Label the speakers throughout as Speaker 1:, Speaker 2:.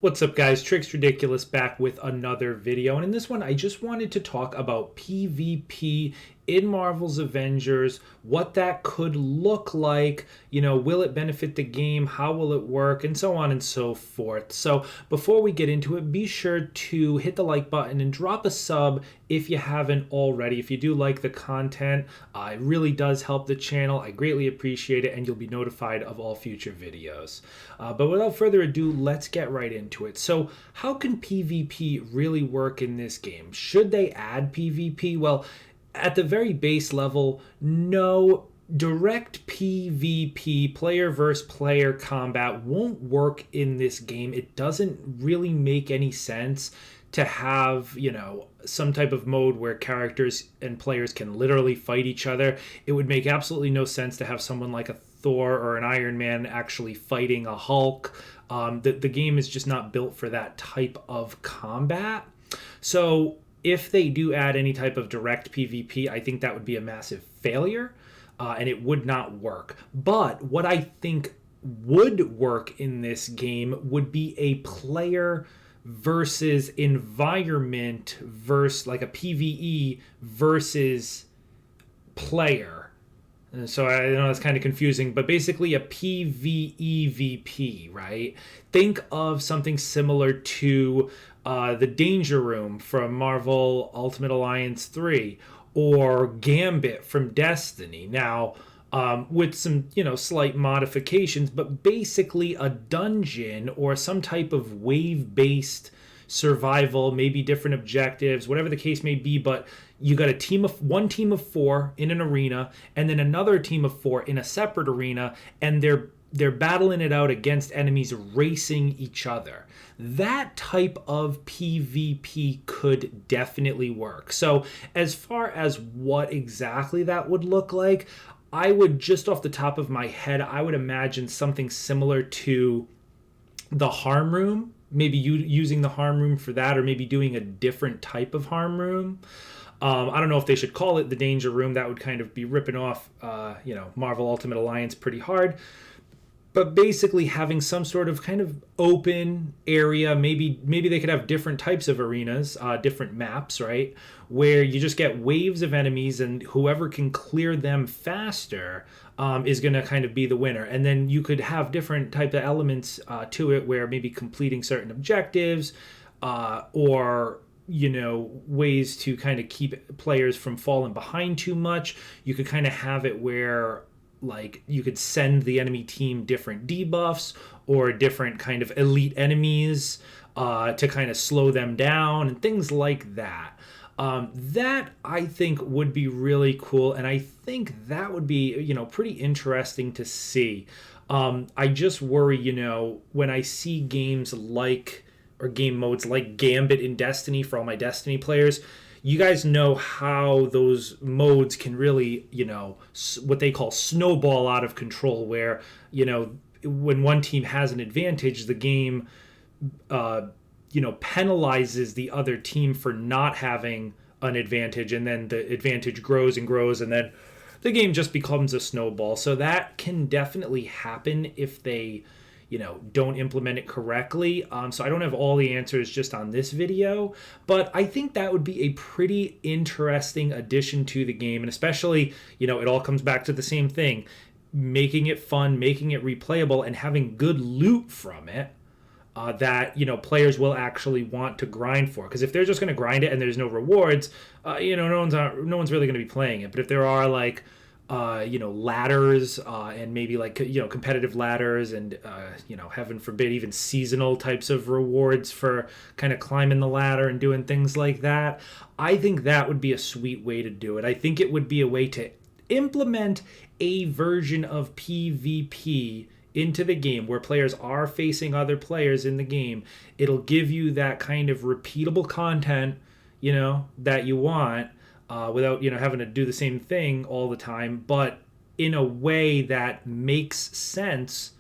Speaker 1: What's up, guys? Tricks Ridiculous back with another video, and in this one I just wanted to talk about PvP in Marvel's Avengers, what that could look like, will it benefit the game, how will it work, and so on and so forth. So before we get into it, be sure to hit the like button and drop a sub if you haven't already. If you do like the content, it really does help the channel. I greatly appreciate it, and you'll be notified of all future videos. But without further ado, let's get right into it. So how can PvP really work in this game? Should they add PvP? Well, at the very base level, no. Direct PvP, player versus player combat, won't work in this game. It doesn't really make any sense to have, some type of mode where characters and players can literally fight each other. It would make absolutely no sense to have someone like a Thor or an Iron Man actually fighting a Hulk. The game is just not built for that type of combat. So if they do add any type of direct PvP, I think that would be a massive failure, and it would not work. But what I think would work in this game would be a player versus environment versus like a PvE versus player. And so I know that's kind of confusing, but basically a PvEVP, right? Think of something similar to the Danger Room from Marvel Ultimate Alliance 3 or Gambit from Destiny. Now, with some, slight modifications, but basically a dungeon or some type of wave-based survival, maybe different objectives, whatever the case may be, but you got one team of 4 in an arena, and then another team of 4 in a separate arena, and they're battling it out against enemies racing each other. That type of PvP could definitely work. So as far as what exactly that would look like, I would, just off the top of my head, I would imagine something similar to the Harm Room, maybe using the Harm Room for that, or maybe doing a different type of Harm Room. I don't know if they should call it the Danger Room. That would kind of be ripping off, Marvel Ultimate Alliance pretty hard. But basically having some sort of kind of open area, maybe they could have different types of arenas, different maps, right? Where you just get waves of enemies, and whoever can clear them faster is going to kind of be the winner. And then you could have different type of elements to it, where maybe completing certain objectives or ways to kind of keep players from falling behind too much. You could kind of have it where, like, you could send the enemy team different debuffs or different kind of elite enemies to kind of slow them down and things like that. That I think would be really cool, and I think that would be, pretty interesting to see. I just worry, when I see games like, or game modes like Gambit in Destiny, for all my Destiny players, you guys know how those modes can really, what they call snowball out of control, where, when one team has an advantage, the game, penalizes the other team for not having an advantage, and then the advantage grows and grows, and then the game just becomes a snowball. So that can definitely happen if they don't implement it correctly. So I don't have all the answers just on this video, but I think that would be a pretty interesting addition to the game. And especially, it all comes back to the same thing, making it fun, making it replayable, and having good loot from it that, players will actually want to grind for. Because if they're just going to grind it and there's no rewards, no one's really going to be playing it. But if there are like, ladders and maybe like, competitive ladders and, heaven forbid, even seasonal types of rewards for kind of climbing the ladder and doing things like that, I think that would be a sweet way to do it. I think it would be a way to implement a version of PvP into the game where players are facing other players in the game. It'll give you that kind of repeatable content, that you want, without having to do the same thing all the time, but in a way that makes sense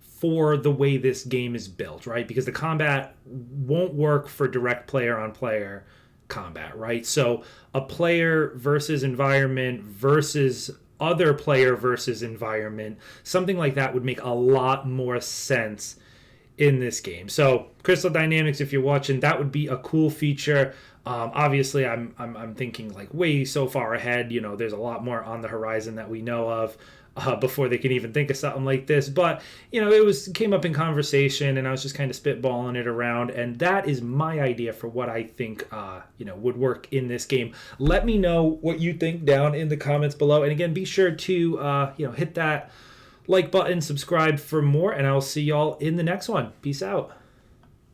Speaker 1: for the way this game is built, right? Because the combat won't work for direct player on player combat, right? So a player versus environment versus other player versus environment, something like that would make a lot more sense in this game. So crystal dynamics, if you're watching, that would be a cool feature. Obviously, I'm thinking like way so far ahead. You know, there's a lot more on the horizon that we know of before they can even think of something like this. But you know, it came up in conversation, and I was just kind of spitballing it around. And that is my idea for what I think would work in this game. Let me know what you think down in the comments below. And again, be sure to hit that like button, subscribe for more, and I will see y'all in the next one. Peace out.